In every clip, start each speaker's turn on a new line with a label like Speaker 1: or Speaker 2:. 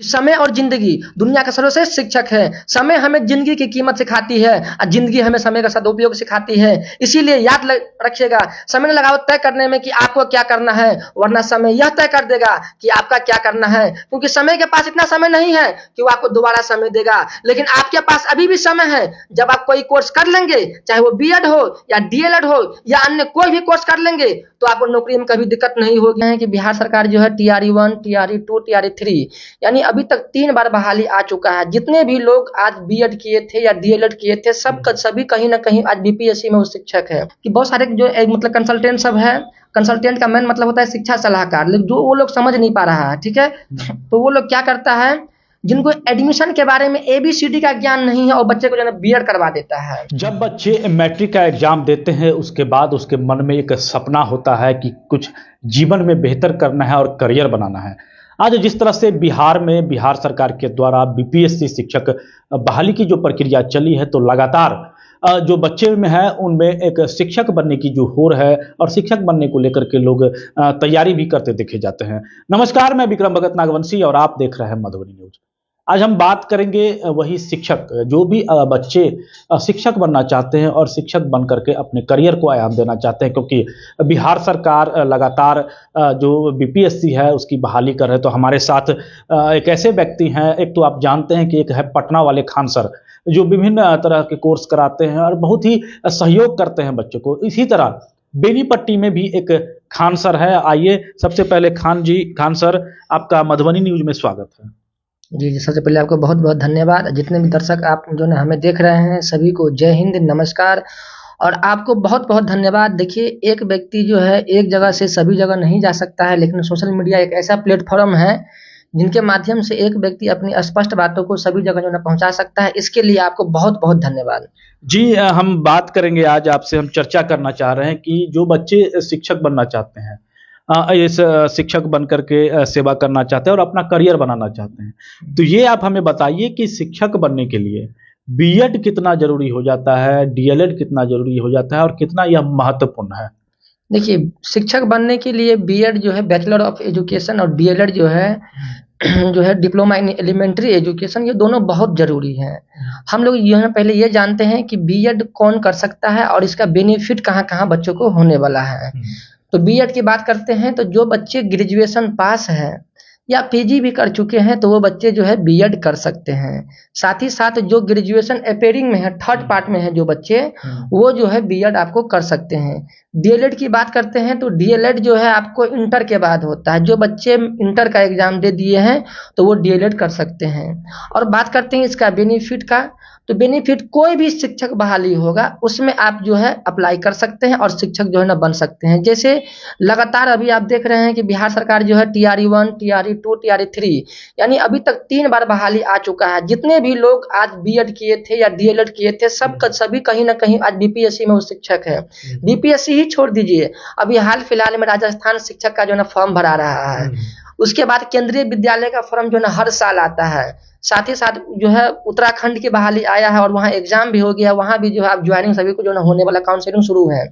Speaker 1: समय और जिंदगी दुनिया का सर्वश्रेष्ठ शिक्षक है। समय हमें जिंदगी की कीमत सिखाती है और जिंदगी हमें समय का सदुपयोग सिखाती है। इसीलिए रखिएगा, समय लगाओ तय करने में कि आपको क्या करना है, वरना समय यह तय कर देगा कि आपका क्या करना है। क्योंकि समय के पास इतना समय नहीं है कि वो आपको दोबारा समय देगा, लेकिन आपके पास अभी भी समय है। जब आप कोई कोर्स कर लेंगे, चाहे वो बीएड हो या डीएलएड हो या अन्य कोई भी कोर्स कर लेंगे, तो आपको नौकरी में कभी दिक्कत नहीं होगी। कि बिहार सरकार जो है टीआरई 1, टीआरई 2, टीआरई 3 यानी अभी तक 3 बार बहाली आ चुका है। जितने भी लोग आज बीएड किए थे या डीएलएड किए थे, सभी कहीं ना कहीं आज बीपीएससी में वो शिक्षक है। कि बहुत सारे जो मतलब कंसल्टेंट सब है, कंसल्टेंट का मेन मतलब होता है शिक्षा सलाहकार, लेकिन जो वो लोग समझ नहीं पा रहा है, ठीक है। तो वो लोग क्या करता है, जिनको एडमिशन के बारे में एबीसीडी का ज्ञान नहीं है और बच्चे को जो है बीएड करवा देता है।
Speaker 2: जब बच्चे मैट्रिक का एग्जाम देते हैं, उसके बाद उसके मन में एक सपना होता है कि कुछ जीवन में बेहतर करना है और करियर बनाना है। आज जिस तरह से बिहार में बिहार सरकार के द्वारा बीपीएससी शिक्षक बहाली की जो प्रक्रिया चली है, तो लगातार जो बच्चे में है उनमें एक शिक्षक बनने की जो होड़ है और शिक्षक बनने को लेकर के लोग तैयारी भी करते देखे जाते हैं। नमस्कार, मैं विक्रम भगत नागवंशी और आप देख रहे हैं मधुबनी न्यूज। आज हम बात करेंगे वही शिक्षक, जो भी बच्चे शिक्षक बनना चाहते हैं और शिक्षक बन करके अपने करियर को आयाम देना चाहते हैं, क्योंकि बिहार सरकार लगातार जो बीपीएससी है उसकी बहाली कर रहे हैं। तो हमारे साथ एक ऐसे व्यक्ति हैं, एक तो आप जानते हैं कि एक है पटना वाले खान सर, जो विभिन्न तरह के कोर्स कराते हैं और बहुत ही सहयोग करते हैं बच्चों को। इसी तरह बेनीपट्टी में भी एक खान सर है। आइए सबसे पहले खान सर, आपका मधुबनी न्यूज में स्वागत है।
Speaker 1: जी, सबसे पहले आपको बहुत बहुत धन्यवाद। जितने भी दर्शक आप जो है हमें देख रहे हैं, सभी को जय हिंद, नमस्कार। और आपको बहुत बहुत धन्यवाद। देखिए, एक व्यक्ति जो है एक जगह से सभी जगह नहीं जा सकता है, लेकिन सोशल मीडिया एक ऐसा प्लेटफॉर्म है जिनके माध्यम से एक व्यक्ति अपनी स्पष्ट बातों को सभी जगह जो है पहुंचा सकता है। इसके लिए आपको बहुत बहुत धन्यवाद।
Speaker 2: जी, हम बात करेंगे, आज आपसे हम चर्चा करना चाह रहे हैं कि जो बच्चे शिक्षक बनना चाहते हैं, इस शिक्षक बन करके सेवा करना चाहते हैं और अपना करियर बनाना चाहते हैं, तो ये आप हमें बताइए कि शिक्षक बनने के लिए बीएड कितना जरूरी हो जाता है, डीएलएड कितना जरूरी हो जाता है और कितना यह महत्वपूर्ण है?
Speaker 1: देखिए, शिक्षक बनने के लिए बीएड जो है बैचलर ऑफ एजुकेशन और डीएलएड जो है जो है डिप्लोमा इन एलिमेंट्री एजुकेशन, ये दोनों बहुत जरूरी हैं। हम लोग जो है पहले ये जानते हैं कि बीएड कौन कर सकता है और इसका बेनिफिट कहाँ कहाँ बच्चों को होने वाला है। तो बीएड की बात करते हैं तो जो बच्चे ग्रेजुएशन पास हैं या पीजी भी कर चुके हैं, तो वो बच्चे जो है बीएड कर सकते हैं। साथ ही साथ जो ग्रेजुएशन अपेयरिंग में है, थर्ड पार्ट में है जो बच्चे, वो जो है बीएड आपको कर सकते हैं। डीएलएड की बात करते हैं तो डीएलएड जो है आपको इंटर के बाद होता है। जो बच्चे इंटर का एग्जाम दे दिए हैं तो वो डीएलएड कर सकते हैं। और बात करते हैं इसका बेनिफिट का, तो बेनिफिट कोई भी शिक्षक बहाली होगा उसमें आप जो है अप्लाई कर सकते हैं और शिक्षक जो है ना बन सकते हैं। जैसे लगातार अभी आप देख रहे हैं कि बिहार सरकार जो है टीआरई 1, टीआरई 2, टीआरई 3 यानी अभी तक 3 बार बहाली आ चुका है। जितने भी लोग आज बीएड किए थे या डीएलएड किए थे, सभी कहीं ना कहीं आज बीपीएससी में वो शिक्षक है। बीपीएससी ही छोड़ दीजिए, अभी हाल फिलहाल में राजस्थान शिक्षक का जो है ना फॉर्म भरा रहा है। उसके बाद केंद्रीय विद्यालय का फॉर्म जो है ना हर साल आता है। साथ ही साथ जो है उत्तराखंड की बहाली आया है और वहाँ एग्जाम भी हो गया, वहाँ भी जो है आप ज्वाइनिंग सभी को जो है होने वाला, काउंसलिंग शुरू है।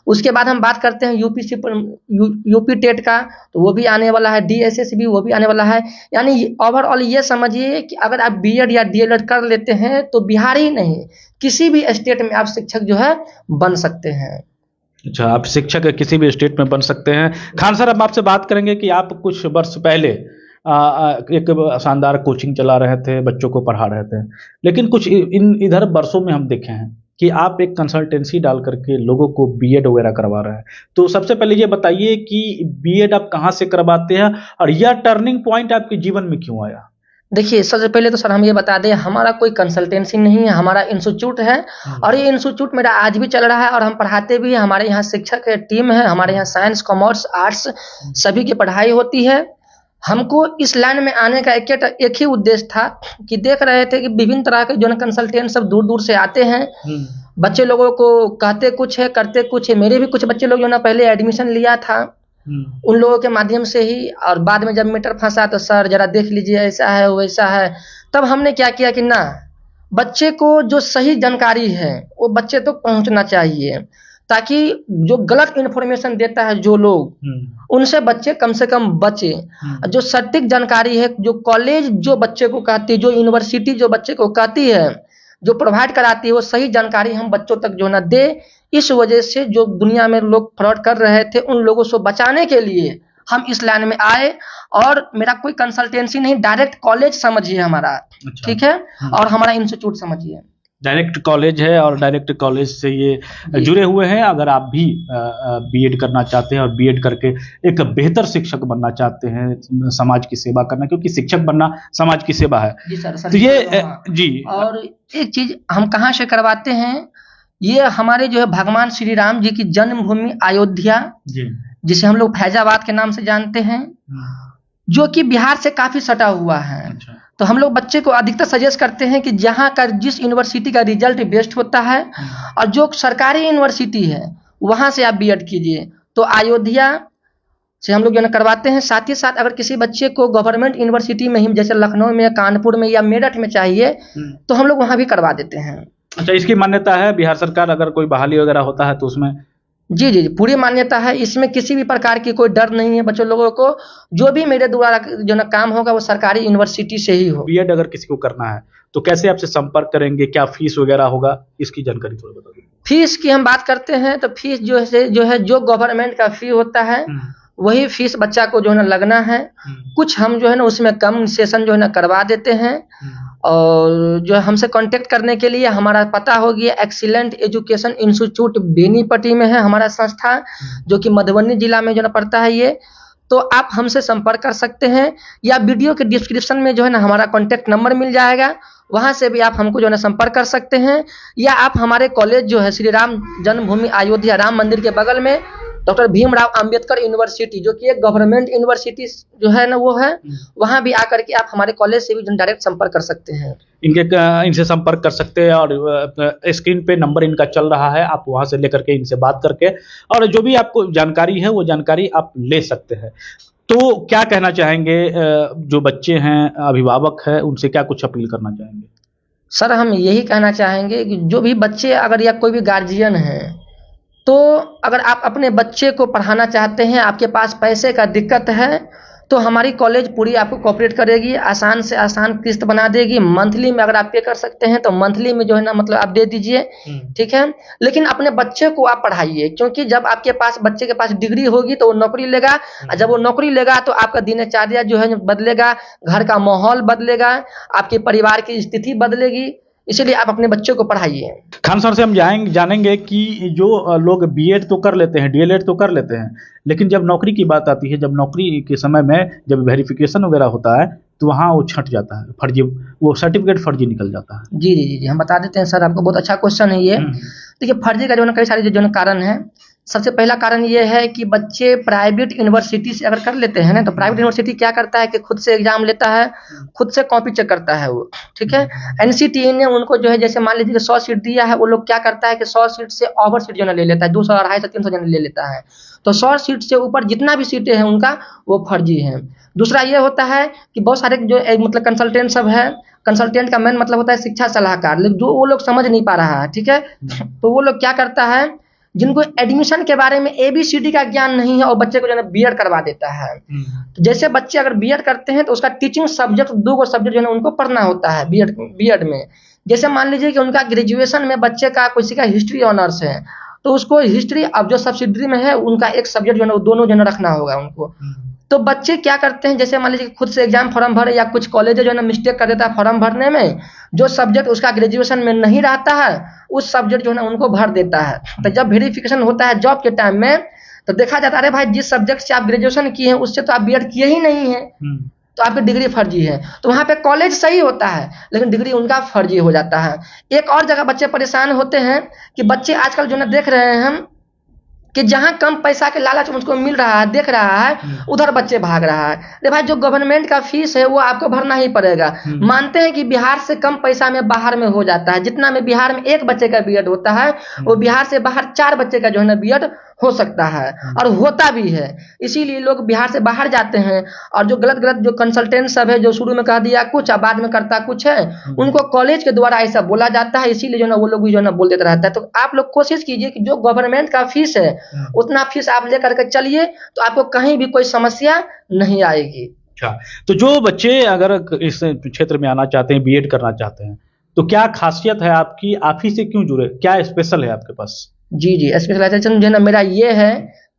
Speaker 1: उसके बाद हम बात करते हैं यूपी टेट का, तो वो भी आने वाला है, डीएसएस भी वो भी आने वाला है। यानी ओवरऑल ये समझिए कि अगर आप बीएड या डीएलएड कर लेते हैं तो बिहार ही नहीं, किसी भी स्टेट में आप शिक्षक जो है बन सकते हैं।
Speaker 2: अच्छा, आप शिक्षक किसी भी स्टेट में बन सकते हैं। खान सर, अब आपसे बात करेंगे कि आप कुछ वर्ष पहले एक शानदार कोचिंग चला रहे थे, बच्चों को पढ़ा रहे थे, लेकिन कुछ इधर वर्षों में हम देखे हैं कि आप एक कंसल्टेंसी डाल करके लोगों को बीएड वगैरह करवा रहे हैं। तो सबसे पहले ये बताइए कि बीएड आप कहाँ से करवाते हैं और यह टर्निंग पॉइंट आपके जीवन में क्यों आया?
Speaker 1: देखिए, सबसे पहले तो सर हम ये बता दें, हमारा कोई कंसल्टेंसी नहीं है, हमारा इंस्टीट्यूट है और ये इंस्टीट्यूट मेरा आज भी चल रहा है और हम पढ़ाते भी हैं। हमारे यहाँ शिक्षक टीम है, हमारे यहाँ साइंस, कॉमर्स, आर्ट्स सभी की पढ़ाई होती है। हमको इस लाइन में आने का एक ही उद्देश्य था कि देख रहे थे कि विभिन्न तरह के जो है कंसल्टेंट सब दूर दूर से आते हैं, बच्चे लोगों को कहते कुछ है करते कुछ है। मेरे भी कुछ बच्चे लोग जो ना पहले एडमिशन लिया था उन लोगों के माध्यम से ही, और बाद में जब मीटर फंसा तो सर जरा देख लीजिए ऐसा है वैसा है। तब हमने क्या किया कि ना, बच्चे को जो सही जानकारी है वो बच्चे तक पहुंचना चाहिए। ताकि जो गलत इन्फॉर्मेशन देता है जो लोग, उनसे बच्चे कम से कम बचे। जो सटीक जानकारी है, जो कॉलेज जो बच्चे को कहती है, जो यूनिवर्सिटी जो बच्चे को कहती है, जो प्रोवाइड कराती है, वो सही जानकारी हम बच्चों तक जो है ना दे। इस वजह से जो दुनिया में लोग फ्रॉड कर रहे थे, उन लोगों से बचाने के लिए हम इस लाइन में आए। और मेरा कोई कंसल्टेंसी नहीं, डायरेक्ट कॉलेज समझिए हमारा, ठीक है, और हमारा इंस्टीट्यूट समझिए।
Speaker 2: डायरेक्ट कॉलेज है और डायरेक्ट कॉलेज से ये जुड़े हुए हैं। अगर आप भी बीएड करना चाहते हैं और बीएड करके एक बेहतर शिक्षक बनना चाहते हैं, समाज की सेवा करना, क्योंकि शिक्षक बनना समाज की सेवा है।
Speaker 1: जी सर,
Speaker 2: तो ये जी।
Speaker 1: और एक चीज हम कहाँ से करवाते हैं, ये हमारे जो है भगवान श्री राम जी की जन्मभूमि अयोध्या, जिसे हम लोग फैजाबाद के नाम से जानते हैं, जो कि बिहार से काफी सटा हुआ है। अच्छा। तो हम लोग बच्चे को अधिकतर सजेस्ट करते हैं कि जहाँ का जिस यूनिवर्सिटी का रिजल्ट बेस्ट होता है और जो सरकारी यूनिवर्सिटी है वहाँ से आप बीएड कीजिए। तो अयोध्या से हम लोग जो है करवाते हैं। साथ ही साथ अगर किसी बच्चे को गवर्नमेंट यूनिवर्सिटी में ही, जैसे लखनऊ में, कानपुर में या मेरठ में चाहिए, तो हम लोग वहाँ भी करवा देते हैं।
Speaker 2: अच्छा, इसकी मान्यता है बिहार सरकार, अगर कोई बहाली वगैरह होता है तो उसमें?
Speaker 1: जी जी, पूरी मान्यता है, इसमें किसी भी प्रकार की कोई डर नहीं है बच्चों लोगों को। जो भी मेरे द्वारा जो ना काम होगा वो सरकारी यूनिवर्सिटी से ही हो।
Speaker 2: बीएड अगर किसी को करना है तो कैसे आपसे संपर्क करेंगे, क्या फीस वगैरह होगा, इसकी जानकारी थोड़ा बता दीजिए।
Speaker 1: फीस की हम बात करते हैं तो फीस जो गवर्नमेंट का फी होता है वही फीस बच्चा को जो है ना लगना है। कुछ हम जो है ना उसमें कम सेशन जो है ना करवा देते हैं। और जो हमसे कांटेक्ट करने के लिए हमारा पता हो गया, एक्सीलेंट एजुकेशन इंस्टीट्यूट बेनीपट्टी में है हमारा संस्था, जो कि मधुबनी जिला में जो ना पड़ता है ये। तो आप हमसे संपर्क कर सकते हैं, या वीडियो के डिस्क्रिप्शन में जो है ना हमारा कांटेक्ट नंबर मिल जाएगा, वहां से भी आप हमको जो है ना संपर्क कर सकते हैं। या आप हमारे कॉलेज जो है श्री राम जन्मभूमि अयोध्या राम मंदिर के बगल में डॉक्टर भीमराव अंबेडकर यूनिवर्सिटी, जो कि एक गवर्नमेंट यूनिवर्सिटी जो है ना वो है, वहां भी आकर के आप हमारे कॉलेज से भी डायरेक्ट संपर्क कर सकते हैं।
Speaker 2: इनसे संपर्क कर सकते हैं और स्क्रीन पे नंबर इनका चल रहा है, आप वहां से लेकर के इनसे बात करके और जो भी आपको जानकारी है वो जानकारी आप ले सकते हैं। तो क्या कहना चाहेंगे, जो बच्चे हैं, अभिभावक है, उनसे क्या कुछ अपील करना चाहेंगे?
Speaker 1: सर, हम यही कहना चाहेंगे कि जो भी बच्चे अगर या कोई भी गार्जियन है, तो अगर आप अपने बच्चे को पढ़ाना चाहते हैं, आपके पास पैसे का दिक्कत है, तो हमारी कॉलेज पूरी आपको कोऑपरेट करेगी, आसान से आसान किस्त बना देगी। मंथली में अगर आप पे कर सकते हैं तो मंथली में जो है ना मतलब आप दे दीजिए, ठीक है। लेकिन अपने बच्चे को आप पढ़ाइए, क्योंकि जब आपके पास बच्चे के पास डिग्री होगी तो वो नौकरी लेगा, और जब वो नौकरी लेगा तो आपका दिनचर्या जो है बदलेगा, घर का माहौल बदलेगा, आपके परिवार की स्थिति बदलेगी। इसलिए आप अपने बच्चों को पढ़ाइए।
Speaker 2: खान सर से हम जानेंगे कि जो लोग बीएड तो कर लेते हैं, डीएलएड तो कर लेते हैं, लेकिन जब नौकरी की बात आती है, जब नौकरी के समय में जब वेरिफिकेशन वगैरह होता है तो वहाँ वो छट जाता है, फर्जी, वो सर्टिफिकेट फर्जी निकल जाता है।
Speaker 1: जी जी जी, हम बता देते हैं सर, आपको बहुत अच्छा क्वेश्चन है ये। देखिए, फर्जी का जो है कई सारे जो कारण है। सबसे पहला कारण ये है कि बच्चे प्राइवेट यूनिवर्सिटी से अगर कर लेते हैं ना, तो प्राइवेट यूनिवर्सिटी क्या करता है कि खुद से एग्जाम लेता है, खुद से कॉपी चेक करता है वो, ठीक है। एनसीटीई ने उनको जो है, जैसे मान लीजिए 100 सीट दिया है, वो लोग क्या करता है कि 100 सीट से ओवर सीट जो है ले लेता है, 200, 250, 300 जन ले लेता है। तो 100 सीट से ऊपर जितना भी सीटें हैं उनका, वो फर्जी है। दूसरा ये होता है कि बहुत सारे जो मतलब कंसल्टेंट सब है, कंसल्टेंट का मेन मतलब होता है शिक्षा सलाहकार, लेकिन जो वो लोग समझ नहीं पा रहा है, ठीक है। तो वो लोग क्या करता है, जिनको एडमिशन के बारे में एबीसीडी का ज्ञान नहीं है, और बच्चे को जो है बीएड करवा देता है। तो जैसे बच्चे अगर बीएड करते हैं तो उसका टीचिंग सब्जेक्ट 2 सब्जेक्ट जो है उनको पढ़ना होता है बीएड में। जैसे मान लीजिए कि उनका ग्रेजुएशन में बच्चे का किसी का हिस्ट्री ऑनर्स है, तो उसको हिस्ट्री, अब जो सब्सिडरी में है उनका एक सब्जेक्ट जो है वो दोनों जो है रखना होगा उनको। तो बच्चे क्या करते हैं, जैसे मान लीजिए खुद से एग्जाम फॉर्म भरे, या कुछ कॉलेज जो है ना मिस्टेक कर देता है फॉर्म भरने में, जो सब्जेक्ट उसका ग्रेजुएशन में नहीं रहता है उस सब्जेक्ट जो है ना उनको भर देता है। तो जब वेरिफिकेशन होता है जॉब के टाइम में, तो देखा जाता है, अरे भाई, जिस सब्जेक्ट से आप ग्रेजुएशन किए हैं उससे तो आप बीएड किए ही नहीं है, तो आपकी डिग्री फर्जी है। तो वहाँ पे कॉलेज सही होता है लेकिन डिग्री उनका फर्जी हो जाता है। एक और जगह बच्चे परेशान होते हैं कि बच्चे आजकल जो ना देख रहे हैं हम कि जहाँ कम पैसा के लालच मुझको मिल रहा है, देख रहा है, उधर बच्चे भाग रहा है। अरे भाई, जो गवर्नमेंट का फीस है वो आपको भरना ही पड़ेगा। मानते हैं कि बिहार से कम पैसा में बाहर में हो जाता है, जितना में बिहार में एक बच्चे का बीएड होता है वो बिहार से बाहर 4 बच्चे का जो है ना बीएड हो सकता है और होता भी है। इसीलिए लोग बिहार से बाहर जाते हैं और जो गलत गलत जो कंसल्टेंट सब है, जो शुरू में कह दिया कुछ और बाद में करता कुछ है, उनको कॉलेज के द्वारा ऐसा बोला जाता है। इसीलिए जो ना वो लोग भी जो ना बोल देता रहता है। तो आप लोग कोशिश कीजिए कि जो गवर्नमेंट का फीस है उतना फीस आप लेकर के चलिए, तो आपको कहीं भी कोई समस्या नहीं आएगी।
Speaker 2: अच्छा, तो जो बच्चे अगर इस क्षेत्र में आना चाहते हैं, बीएड करना चाहते हैं, तो क्या खासियत है आपकी? आप ही से क्यों जुड़े? क्या स्पेशल है आपके पास?
Speaker 1: जी जी, स्पेशलाइजेशन जो है ना मेरा ये है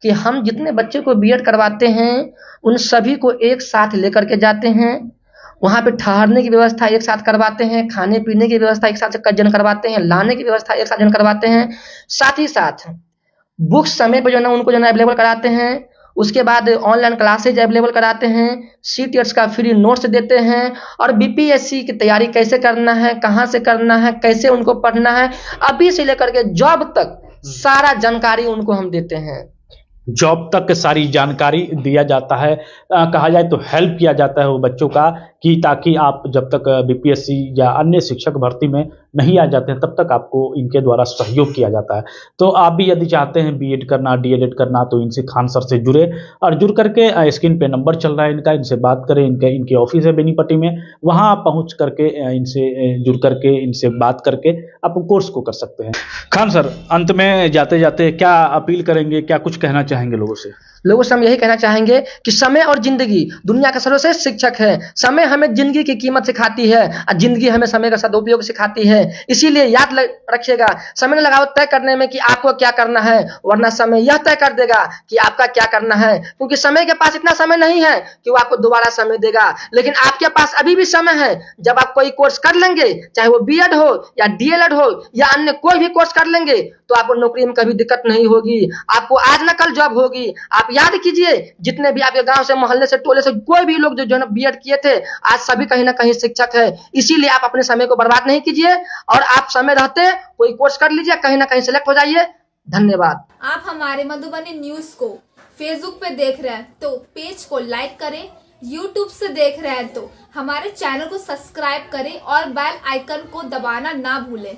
Speaker 1: कि हम जितने बच्चे को बीएड करवाते हैं उन सभी को एक साथ लेकर के जाते हैं। वहाँ पे ठहरने की व्यवस्था एक साथ करवाते हैं, खाने पीने की व्यवस्था एक साथ जन करवाते हैं, लाने की व्यवस्था एक साथ जन करवाते हैं। साथ ही साथ बुक्स समय पर जो है ना उनको जो है अवेलेबल कराते हैं। उसके बाद ऑनलाइन क्लासेज अवेलेबल कराते हैं, सीटीएट्स का फ्री नोट्स देते हैं और बीपीएससी की तैयारी कैसे करना है, कहाँ से करना है, कैसे उनको पढ़ना है, अभी से लेकर के जॉब तक सारा जानकारी उनको हम देते हैं।
Speaker 2: जॉब तक सारी जानकारी दिया जाता है, कहा जाए तो हेल्प किया जाता है वो बच्चों का, कि ताकि आप जब तक बीपीएससी या अन्य शिक्षक भर्ती में नहीं आ जाते हैं तब तक आपको इनके द्वारा सहयोग किया जाता है। तो आप भी यदि चाहते हैं बीएड करना, डीएलएड करना, तो इनसे खान सर से जुड़े और जुड़ करके स्क्रीन पे नंबर चल रहा है इनका, इनसे बात करें। इनके ऑफिस है बेनीपट्टी में, वहाँ आप पहुँच करके इनसे जुड़ करके इनसे बात करके आप कोर्स को कर सकते हैं। खान सर, अंत में जाते जाते क्या अपील करेंगे, क्या कुछ कहना चाहेंगे लोगों से?
Speaker 1: लोगों से हम यही कहना चाहेंगे कि समय और जिंदगी दुनिया का सर्वश्रेष्ठ शिक्षक है। समय हमें जिंदगी की कीमत सिखाती है और जिंदगी हमें समय का सदुपयोग सिखाती है। इसीलिए याद रखिएगा, समय न लगाओ तय करने में कि आपको क्या करना है, वरना समय यह तय कर देगा कि आपका क्या करना है। क्योंकि समय के पास इतना समय नहीं है कि वो आपको दोबारा समय देगा, लेकिन आपके पास अभी भी समय है। जब आप कोई कोर्स कर लेंगे, चाहे वो बीएड हो या डीएलएड हो या अन्य कोई भी कोर्स कर लेंगे, तो आपको नौकरी में कभी दिक्कत नहीं होगी। आपको आज न कल जॉब होगी। आप याद कीजिए, जितने भी आपके गांव से, मोहल्ले से, टोले से कोई भी लोग जो है बीएड किए थे, आज सभी कहीं ना कहीं शिक्षक है। इसीलिए आप अपने समय को बर्बाद नहीं कीजिए और आप समय रहते कोई कोर्स कर लीजिए, कहीं ना कहीं सिलेक्ट हो जाइए। धन्यवाद।
Speaker 3: आप हमारे मधुबनी न्यूज को फेसबुक पे देख रहे हैं तो पेज को लाइक करें, यूट्यूब से देख रहे हैं तो हमारे चैनल को सब्सक्राइब करें और बेल आइकन को दबाना ना भूलें।